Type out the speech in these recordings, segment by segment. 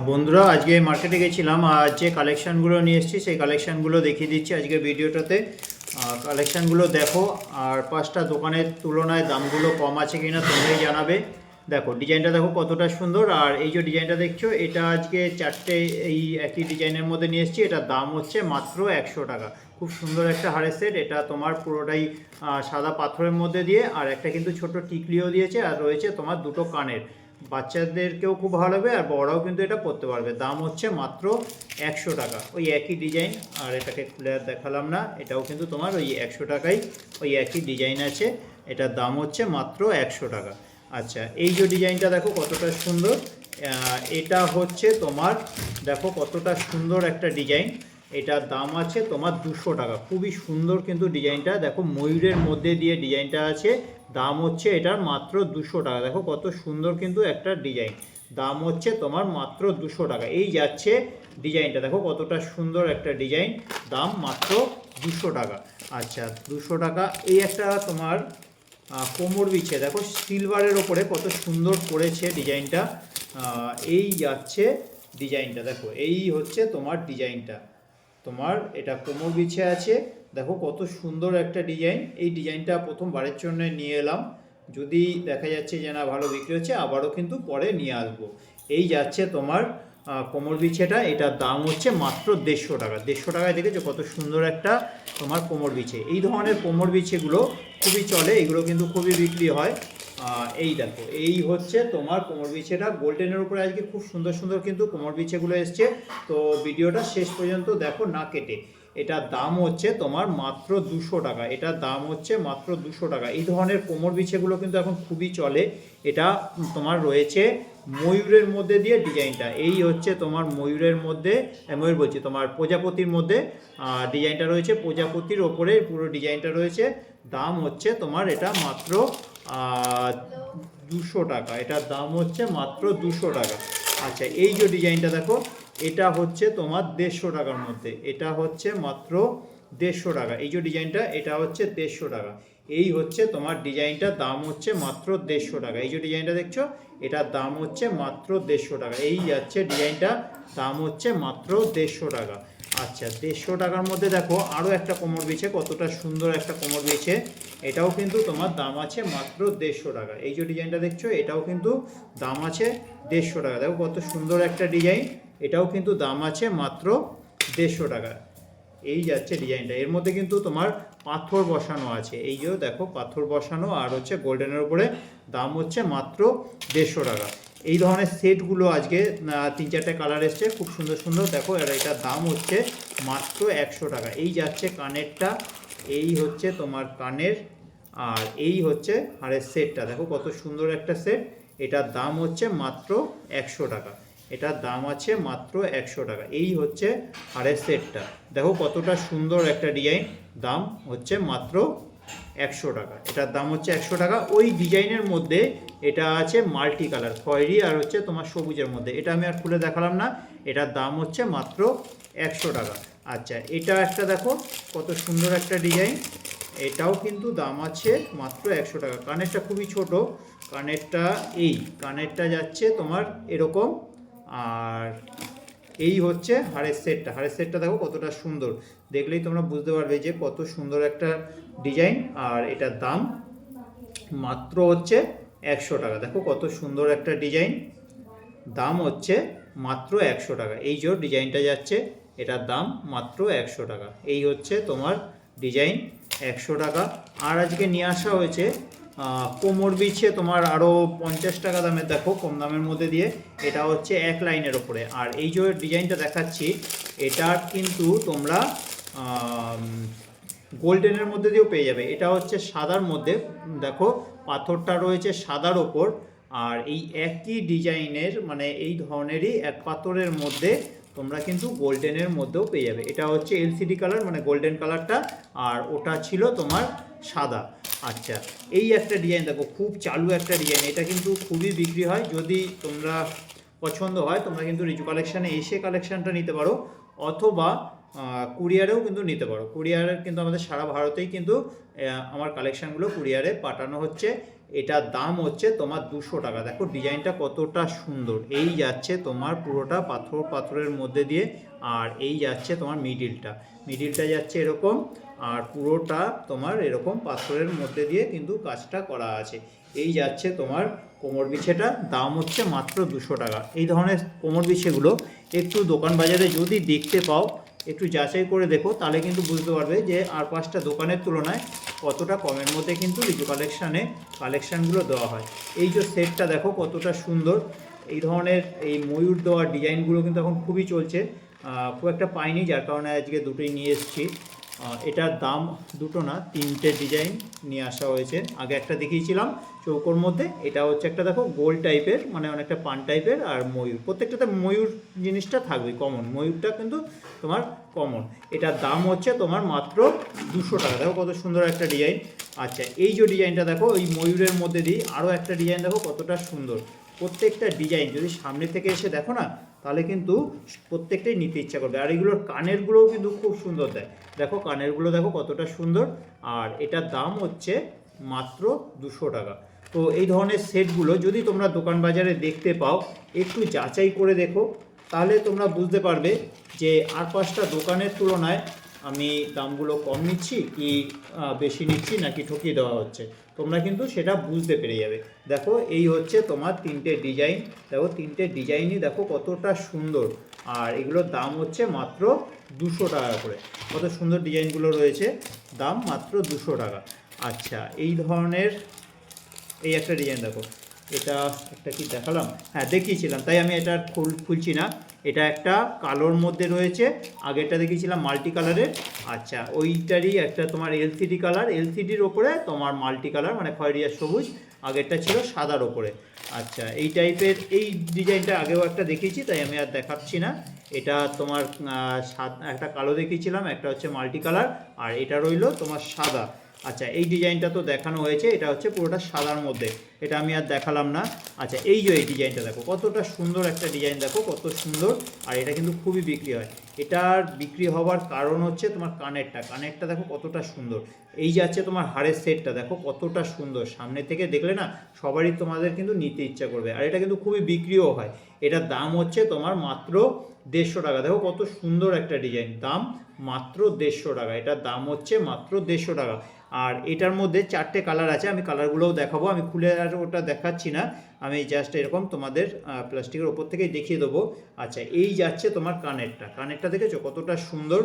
বন্ধুরা, আজকে মার্কেটে গেছিলাম আর যে কালেকশানগুলো নিয়ে এসেছি সেই কালেকশানগুলো দেখিয়ে দিচ্ছি আজকের ভিডিওটাতে। কালেকশানগুলো দেখো আর পাঁচটা দোকানের তুলনায় দামগুলো কম আছে কিনা তোমরাই জানাবে। দেখো ডিজাইনটা দেখো কতটা সুন্দর। আর এই যে ডিজাইনটা দেখছো এটা আজকে চারটে এই একই ডিজাইনের মধ্যে নিয়ে এসেছি। এটার দাম হচ্ছে মাত্র 100 টাকা। খুব সুন্দর একটা হারের সেট। এটা তোমার পুরোটাই সাদা পাথরের মধ্যে দিয়ে, আর একটা কিন্তু ছোট টিকলিও দিয়েছে, আর রয়েছে তোমার দুটো কানের। বাচ্চাদেরকেও খুব ভালো লাগবে আর বড়রাও কিন্তু এটা পরতে পারবে। দাম হচ্ছে মাত্র 100 টাকা। ওই একই ডিজাইন, আর এটাকে খুলে আর দেখালাম না, এটাও কিন্তু তোমার ওই 100 টাকাই, ওই একই ডিজাইন আছে। এটার দাম হচ্ছে মাত্র 100 টাকা। আচ্ছা, এই যে ডিজাইনটা দেখো কতটা সুন্দর। এটা হচ্ছে তোমার, দেখো কতটা সুন্দর একটা ডিজাইন। এটার দাম আছে তোমার 200 টাকা। খুবই সুন্দর কিন্তু ডিজাইনটা, দেখো ময়ূরের মধ্যে দিয়ে ডিজাইনটা আছে। দাম হচ্ছে এটার মাত্র 200 টাকা। দেখো কত সুন্দর কিন্তু একটা ডিজাইন। দাম হচ্ছে তোমার মাত্র 200 টাকা। এই যাচ্ছে ডিজাইনটা, দেখো কতটা সুন্দর একটা ডিজাইন। দাম মাত্র 200 টাকা। আচ্ছা, 200 টাকা। এই একটা তোমার কোমর বিছে, দেখো সিলভারের ওপরে কত সুন্দর করেছে ডিজাইনটা। এই যাচ্ছে ডিজাইনটা, দেখো এই হচ্ছে তোমার ডিজাইনটা। তোমার এটা কোমর বিছে আছে, দেখো কত সুন্দর একটা ডিজাইন। এই ডিজাইনটা প্রথমবারের জন্য নিয়ে এলাম। যদি দেখা যাচ্ছে যে না ভালো বিক্রি হচ্ছে, আবারও কিন্তু পরে নিয়ে আসবো। এই যাচ্ছে তোমার কোমর বিছেটা। এটার দাম হচ্ছে মাত্র 150 টাকা। 150 টাকায় দেখেছো কত সুন্দর একটা তোমার কোমর বিছে। এই ধরনের কোমর বিছেগুলো খুবই চলে, এগুলো কিন্তু খুবই বিক্রি হয়। এই দেখো এই হচ্ছে তোমার কোমর বিছেটা। গোল্ডেনের উপরে আজকে খুব সুন্দর সুন্দর কিন্তু কোমর বিছেগুলো এসছে। তো ভিডিওটা শেষ পর্যন্ত দেখো না কেটে। এটার দাম হচ্ছে তোমার মাত্র 200 টাকা। এটার দাম হচ্ছে মাত্র 200 টাকা। এই ধরনের কোমর বিছেগুলো কিন্তু এখন খুবই চলে। এটা তোমার রয়েছে ময়ূরের মধ্যে দিয়ে ডিজাইনটা। এই হচ্ছে তোমার ময়ূরের মধ্যে, ময়ূর বলছি তোমার প্রজাপতির মধ্যে ডিজাইনটা রয়েছে। প্রজাপতির ওপরে পুরো ডিজাইনটা রয়েছে। দাম হচ্ছে তোমার এটা মাত্র 200 টাকা। এটার দাম হচ্ছে মাত্র 200 টাকা। আচ্ছা, এই যে ডিজাইনটা দেখো, এটা হচ্ছে তোমার 150 টাকার মধ্যে। এটা হচ্ছে মাত্র 150 টাকা। এই যে ডিজাইনটা, এটা হচ্ছে 150 টাকা। এই হচ্ছে তোমার ডিজাইনটা, দাম হচ্ছে মাত্র 150 টাকা। এই যে ডিজাইনটা দেখছো, এটার দাম হচ্ছে মাত্র 150 টাকা। এই যাচ্ছে ডিজাইনটা, দাম হচ্ছে মাত্র 150 টাকা। আচ্ছা, 150 টাকার মধ্যে দেখো আরও একটা কোমর বিছে, কতটা সুন্দর একটা কোমর বিছে। এটাও কিন্তু তোমার দাম আছে মাত্র 150 টাকা। এই যে ডিজাইনটা দেখছো, এটাও কিন্তু দাম আছে 150 টাকা। দেখো কত সুন্দর একটা ডিজাইন। এটাও কিন্তু দাম আছে মাত্র 150 টাকা। এই যাচ্ছে ডিজাইনটা। এর মধ্যে কিন্তু তোমার পাথর বসানো আছে। এই যে দেখো পাথর বসানো, আর হচ্ছে গোল্ডেনের উপরে। দাম হচ্ছে মাত্র 150 টাকা। এই ধরনের সেটগুলো আজকে 3-4টে কালার এসছে, খুব সুন্দর সুন্দর। দেখো আর এটার দাম হচ্ছে মাত্র 100 টাকা। এই যাচ্ছে কানেরটা, এই হচ্ছে তোমার কানের, আর এই হচ্ছে হারের সেটটা। দেখো কত সুন্দর একটা সেট। এটার দাম হচ্ছে মাত্র 100 টাকা। এটার দাম আছে মাত্র 100 টাকা। এই হচ্ছে হারের সেটটা। দেখো কতটা সুন্দর একটা ডিজাইন। দাম হচ্ছে মাত্র 100 টাকা। এটার দাম হচ্ছে 100 টাকা। ওই ডিজাইনের মধ্যে এটা আছে মাল্টি কালার, খয়েরি আর হচ্ছে তোমার সবুজের মধ্যে। এটা আমি আর খুলে দেখালাম না। এটার দাম হচ্ছে মাত্র 100 টাকা। আচ্ছা, এটা একটা দেখো কত সুন্দর একটা ডিজাইন। এটাও কিন্তু দাম আছে মাত্র 100 টাকা। কানেরটা খুবই ছোট। কানেরটা, এই কানেরটা যাচ্ছে তোমার এরকম। আর এই হচ্ছে হারের সেটটা। হারের সেটটা দেখো কতটা সুন্দর, দেখলেই তোমরা বুঝতে পারবে যে কত সুন্দর একটা ডিজাইন। আর এটার দাম মাত্র হচ্ছে 100 টাকা। দেখো কত সুন্দর একটা ডিজাইন। দাম হচ্ছে মাত্র 100 টাকা। এই যে ডিজাইনটা যাচ্ছে, এটার দাম মাত্র 100 টাকা। এই হচ্ছে তোমার ডিজাইন, 100 টাকা। আর আজকে নিয়ে আসা হয়েছে কোমর বিছে তোমার আরও 50 টাকা দামের, দেখো কম দামের মধ্যে দিয়ে। এটা হচ্ছে এক লাইনের ওপরে। আর এই যে ডিজাইনটা দেখাচ্ছি, এটা কিন্তু তোমরা গোল্ডেনের মধ্যে দিয়েও পেয়ে যাবে। এটা হচ্ছে সাদার মধ্যে, দেখো পাথরটা রয়েছে সাদার ওপর। আর এই একই ডিজাইনের মানে এই ধরনেরই এক পাথরের মধ্যে তোমরা কিন্তু গোল্ডেনের মধ্যেও পেয়ে যাবে। এটা হচ্ছে এলসিডি কালার, মানে গোল্ডেন কালারটা, আর ওটা ছিল তোমার সাদা। আচ্ছা, এই একটা ডিজাইন দেখো, খুব চালু একটা ডিজাইন। এটা কিন্তু খুবই বিক্রি হয়। যদি তোমরা পছন্দ হয় তোমরা কিন্তু রিজু কালেকশানে এসে কালেকশানটা নিতে পারো, অথবা কুরিয়ারেও কিন্তু নিতে পারো। কুরিয়ারের কিন্তু আমাদের সারা ভারতেই কিন্তু আমার কালেকশানগুলো কুরিয়ারে পাঠানো হচ্ছে। এটার দাম হচ্ছে তোমার 200 টাকা। দেখো ডিজাইনটা কতটা সুন্দর, এই যাচ্ছে তোমার পুরোটা পাথরের মধ্যে দিয়ে, আর এই যাচ্ছে তোমার মিডিলটা যাচ্ছে এরকম, আর পুরোটা তোমার এরকম পাথরের মধ্যে দিয়ে কিন্তু কাজটা করা আছে। এই যাচ্ছে তোমার কোমর বিছেটা, দাম হচ্ছে মাত্র 200 টাকা। এই ধরনের কোমর বিছেগুলো একটু দোকান বাজারে যদি দেখতে পাও, একটু যাচাই করে দেখো, তাহলে কিন্তু বুঝতে পারবে যে আর 5টা দোকানের তুলনায় কতটা কমের মধ্যে কিন্তু রিজু কালেকশানগুলো দেওয়া হয়। এই যে সেটটা দেখো কতটা সুন্দর, এই ধরনের এই ময়ূর দেওয়ার ডিজাইনগুলো কিন্তু এখন খুবই চলছে, খুব একটা পাইনি, যার কারণে আজকে দুটোই নিয়ে এসেছি। এটার দাম দুটো না, 3টে ডিজাইন নিয়ে আসা হয়েছে। আগে একটা দেখিয়েছিলাম চৌকোর মধ্যে, এটা হচ্ছে একটা দেখো গোল টাইপের, মানে অনেকটা পান টাইপের, আর ময়ূর, প্রত্যেকটাতে ময়ূর জিনিসটা থাকবে কমন, ময়ূরটা কিন্তু তোমার কমন। এটার দাম হচ্ছে তোমার মাত্র 200 টাকা। দেখো কত সুন্দর একটা ডিজাইন। আচ্ছা, এই যে ডিজাইনটা দেখো, এই ময়ূরের মধ্যে দিই আরও একটা ডিজাইন দেখো কতটা সুন্দর। প্রত্যেকটা ডিজাইন যদি সামনে থেকে এসে দেখো না, তাহলে কিন্তু প্রত্যেকটাই নিতে ইচ্ছা করবে। আর এগুলোর কানেরগুলোও কিন্তু খুব সুন্দর দেয়, দেখো কানেরগুলো দেখো কতটা সুন্দর, আর এটার দাম হচ্ছে মাত্র 200 টাকা। তো এই ধরনের সেটগুলো যদি তোমরা দোকান বাজারে দেখতে পাও, একটু যাচাই করে দেখো, তাহলে তোমরা বুঝতে পারবে যে আর 5টা দোকানের তুলনায় আমি দামগুলো কম নিচ্ছি কি বেশি নিচ্ছি, নাকি ঠকিয়ে দেওয়া হচ্ছে। তোমরা কিন্তু সেটা বুঝতে পেরে যাবে। দেখো এই হচ্ছে তোমার 3টে ডিজাইন, দেখো 3টে ডিজাইনই দেখো কতটা সুন্দর, আর এগুলোর দাম হচ্ছে মাত্র 200 টাকা করে। কত সুন্দর ডিজাইনগুলো রয়েছে, দাম মাত্র 200 টাকা। আচ্ছা, এই ধরনের এই একটা ডিজাইন দেখো, এটা একটা কি দেখালাম, হ্যাঁ দেখিয়েছিলাম, তাই আমি এটা খুলছি না। এটা একটা কালোর মধ্যে রয়েছে, আগেরটা দেখিয়েছিলাম মাল্টি কালারের। আচ্ছা, ওইটারই একটা তোমার এলসিডি কালার, এলসিডির ওপরে তোমার মাল্টি কালার মানে খয়েরি আর সবুজ, আগেরটা ছিল সাদার ওপরে। আচ্ছা, এই টাইপের এই ডিজাইনটা আগেও একটা দেখিয়েছি, তাই আমি আর দেখাচ্ছি না। এটা তোমার একটা কালো দেখিয়েছিলাম, একটা হচ্ছে মাল্টি কালার, আর এটা রইল তোমার সাদা। আচ্ছা, এই ডিজাইনটা তো দেখানো হয়েছে, এটা হচ্ছে পুরোটা সাদার মধ্যে, এটা আমি আর দেখালাম না। আচ্ছা, এই যে এই ডিজাইনটা দেখো কতটা সুন্দর একটা ডিজাইন, দেখো কত সুন্দর, আর এটা কিন্তু খুবই বিক্রি হয়। এটার বিক্রি হওয়ার কারণ হচ্ছে তোমার কানেরটা দেখো কতটা সুন্দর। এই যাচ্ছে তোমার হাড়ের সেটটা দেখো কতটা সুন্দর, সামনে থেকে দেখলে না সবারই তোমাদের কিন্তু নিতে ইচ্ছা করবে, আর এটা কিন্তু খুবই বিক্রিও হয়। এটার দাম হচ্ছে তোমার মাত্র 150 টাকা। দেখো কত সুন্দর একটা ডিজাইন, দাম মাত্র 150 টাকা। এটার দাম হচ্ছে মাত্র 150 টাকা। আর এটার মধ্যে 4টে কালার আছে, আমি কালারগুলোও দেখাবো, আমি খুলে আর ওটা দেখাচ্ছি না, আমি জাস্ট এরকম তোমাদের প্লাস্টিকের ওপর থেকেই দেখিয়ে দেবো। আচ্ছা, এই যাচ্ছে তোমার কানেরটা দেখেছো কতটা সুন্দর,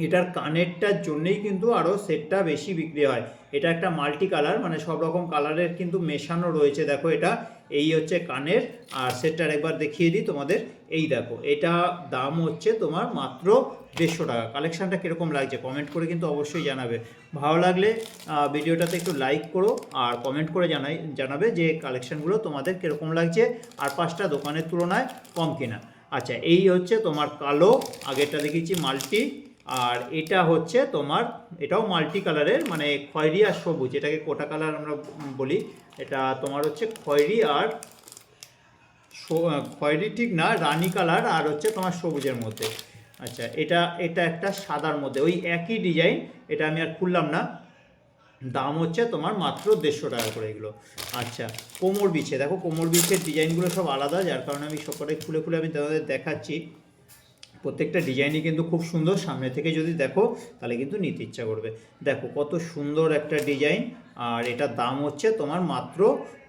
এটার কানেরটার জন্যেই কিন্তু আরও সেটটা বেশি বিক্রি হয়। এটা একটা মাল্টি কালার, মানে সব রকম কালারের কিন্তু মেশানো রয়েছে। দেখো এটা এই হচ্ছে কানের, আর সেটটার একবার দেখিয়ে দিই তোমাদের। এই দেখো, এটা দাম হচ্ছে তোমার মাত্র 150 টাকা। কালেকশানটা কীরকম লাগছে কমেন্ট করে কিন্তু অবশ্যই জানাবে। ভালো লাগলে ভিডিওটাতে একটু লাইক করো, আর কমেন্ট করে জানাবে যে কালেকশানগুলো তোমাদের কীরকম লাগছে, আর 5টা দোকানের তুলনায় কম কিনা। আচ্ছা, এই হচ্ছে তোমার কালো, আগেরটা দেখিয়েছি মাল্টি, আর এটা হচ্ছে তোমার এটাও মাল্টি কালারের, মানে খয়েরি আর সবুজ, এটাকে কোটা কালার আমরা বলি। এটা তোমার হচ্ছে খয়েরি আর খয়েরি ঠিক না, রানী কালার, আর হচ্ছে তোমার সবুজের মধ্যে। আচ্ছা, এটা একটা সাদার মধ্যে, ওই একই ডিজাইন, এটা আমি আর খুললাম না, দাম হচ্ছে তোমার মাত্র 150 টাকা করে এগুলো। আচ্ছা, কোমর বিছে দেখো, কোমর বিছের ডিজাইনগুলো সব আলাদা, যার কারণে আমি সবকটাই খুলে আমি তোমাদের দেখাচ্ছি। প্রত্যেকটা ডিজাইনই কিন্তু খুব সুন্দর, সামনে থেকে যদি দেখো তাহলে কিন্তু নিতে ইচ্ছা করবে। দেখো কত সুন্দর একটা ডিজাইন, আর এটার দাম হচ্ছে তোমার মাত্র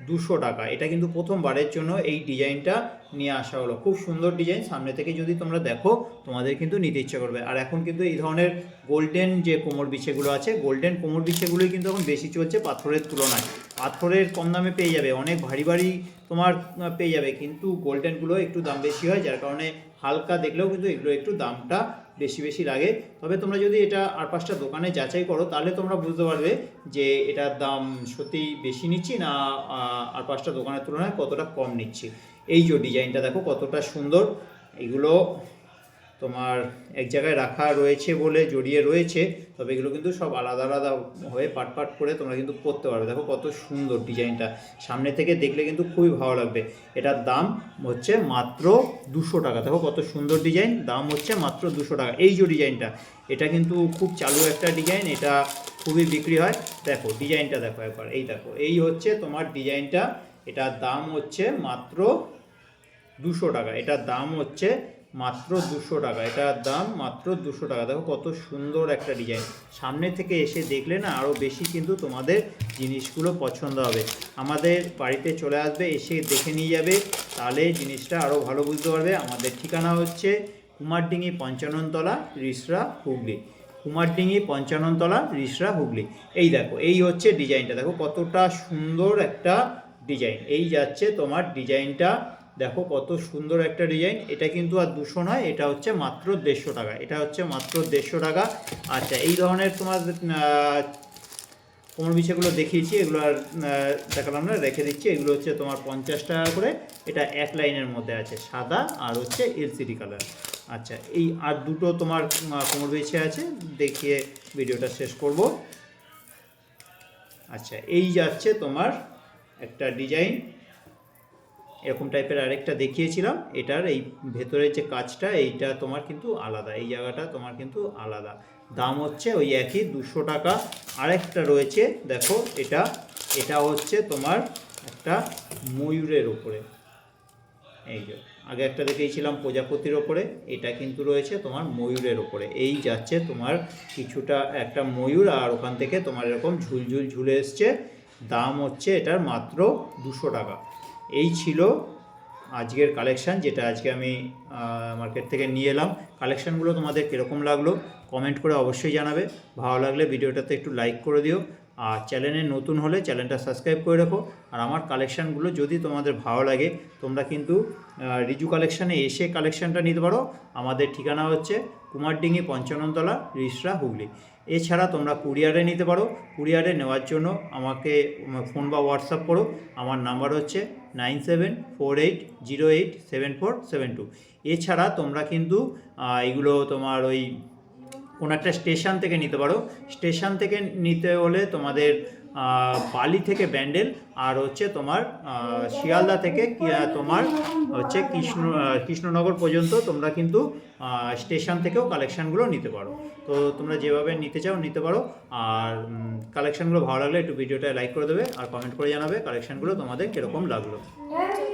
200 টাকা। এটা কিন্তু প্রথমবারের জন্য এই ডিজাইনটা নিয়ে আসা হলো, খুব সুন্দর ডিজাইন, সামনে থেকে যদি তোমরা দেখো তোমাদের কিন্তু নিতে ইচ্ছা করবে। আর এখন কিন্তু এই ধরনের গোল্ডেন যে কোমর বিছেগুলো আছে, গোল্ডেন কোমর বিছেগুলোই কিন্তু এখন বেশি চলছে পাথরের তুলনায়। পাথরের কম দামে পেয়ে যাবে, অনেক ভারী ভারী তোমার পেয়ে যাবে, কিন্তু গোল্ডেনগুলো একটু দাম বেশি হয়, যার কারণে হালকা দেখলেও কিন্তু এগুলো একটু দামটা বেশি লাগে। তবে তোমরা যদি এটা আর 5টা দোকানে যাচাই করো, তাহলে তোমরা বুঝতে পারবে যে এটার দাম সত্যি বেশি নিচ্ছি না আর 5টা দোকানের তুলনায় কতটা কম নিচ্ছি। এই যে ডিজাইনটা দেখো কতটা সুন্দর, এগুলো তোমার এক জায়গায় রাখা রয়েছে বলে জড়িয়ে রয়েছে, তবে এগুলো কিন্তু সব আলাদা আলাদা হয়ে পাট পাট করে তোমরা কিন্তু পরতে পারবে। দেখো কত সুন্দর ডিজাইনটা, সামনে থেকে দেখলে কিন্তু খুবই ভালো লাগবে। এটার দাম হচ্ছে মাত্র 200 টাকা। দেখো কত সুন্দর ডিজাইন, দাম হচ্ছে মাত্র 200 টাকা। এই যে ডিজাইনটা, এটা কিন্তু খুব চালু একটা ডিজাইন, এটা খুবই বিক্রি হয়। দেখো ডিজাইনটা দেখো একবার, এই দেখো এই হচ্ছে তোমার ডিজাইনটা, এটার দাম হচ্ছে মাত্র 200 টাকা। এটার দাম হচ্ছে মাত্র 200 টাকা, এটার দাম মাত্র 200 টাকা। দেখো কত সুন্দর একটা ডিজাইন, সামনে থেকে এসে দেখলে না আরও বেশি কিন্তু তোমাদের জিনিসগুলো পছন্দ হবে। আমাদের বাড়িতে চলে আসবে, এসে দেখে নিয়ে যাবে, তাহলে জিনিসটা আরও ভালো বুঝতে পারবে। আমাদের ঠিকানা হচ্ছে কুমারডিঙ্গি 55 তলা, রিসরা, হুগলি। কুমারডিঙ্গি 55 তলা, রিসরা, হুগলি। এই দেখো এই হচ্ছে ডিজাইনটা, দেখো কতটা সুন্দর একটা ডিজাইন। এই যাচ্ছে তোমার ডিজাইনটা, দেখো কত সুন্দর একটা ডিজাইন। এটা কিন্তু আর 200 নয়, এটা হচ্ছে মাত্র 150 টাকা, এটা হচ্ছে মাত্র 150 টাকা। আচ্ছা, এই ধরনের তোমার কোমর বিছাগুলো দেখিয়েছি, এগুলো আর দেখালাম না, রেখে দিচ্ছি। এগুলো হচ্ছে তোমার 50 টাকা করে। এটা এক লাইনের মধ্যে আছে, সাদা আর হচ্ছে এলসিডি কালার। আচ্ছা, এই আর দুটো তোমার কোমর বিছে আছে, দেখিয়ে ভিডিওটা শেষ করব। আচ্ছা, এই যাচ্ছে তোমার একটা ডিজাইন, এরকম টাইপের আরেকটা দেখিয়েছিলাম। এটার এই ভেতরের যে কাজটা, এইটা তোমার কিন্তু আলাদা, এই জায়গাটা তোমার কিন্তু আলাদা। দাম হচ্ছে ওই একই 200 টাকা। আরেকটা রয়েছে দেখো, এটা হচ্ছে তোমার একটা ময়ূরের ওপরে। এই যে আগে একটা দেখিয়েছিলাম প্রজাপতির ওপরে, এটা কিন্তু রয়েছে তোমার ময়ূরের ওপরে। এই যাচ্ছে তোমার কিছুটা একটা ময়ূর, আর ওখান থেকে তোমার এরকম ঝুলঝুল ঝুলে এসছে। দাম হচ্ছে এটার মাত্র 200 টাকা। এই ছিল আজকের কালেকশান, যেটা আজকে আমি মার্কেট থেকে নিয়ে এলাম। কালেকশানগুলো তোমাদের কীরকম লাগলো কমেন্ট করে অবশ্যই জানাবে। ভালো লাগলে ভিডিওটাতে একটু লাইক করে দিও, আর চ্যানেলে নতুন হলে চ্যানেলটা সাবস্ক্রাইব করে রাখো। আর আমার কালেকশানগুলো যদি তোমাদের ভালো লাগে, তোমরা কিন্তু রিজু কালেকশানে এসে কালেকশানটা নিতে পারো। আমাদের ঠিকানা হচ্ছে কুমারডিঙ্গি 55 তলা, রিসরা, হুগলি। এছাড়া তোমরা কুরিয়ারে নিতে পারো। কুরিয়ারে নেওয়ার জন্য আমাকে ফোন বা হোয়াটসঅ্যাপ করো। আমার নাম্বার হচ্ছে 9748087472। এছাড়া তোমরা কিন্তু এগুলো তোমার ওই কোনো একটা স্টেশন থেকে নিতে পারো। স্টেশন থেকে নিতে হলে তোমাদের বালি থেকে ব্যান্ডেল, আর হচ্ছে তোমার শিয়ালদা থেকে তোমার হচ্ছে কৃষ্ণনগর পর্যন্ত তোমরা কিন্তু স্টেশন থেকেও কালেকশানগুলো নিতে পারো। তো তোমরা যেভাবে নিতে চাও নিতে পারো। আর কালেকশানগুলো ভালো লাগলে একটু ভিডিওটা লাইক করে দেবে, আর কমেন্ট করে জানাবে কালেকশানগুলো তোমাদের কীরকম লাগলো।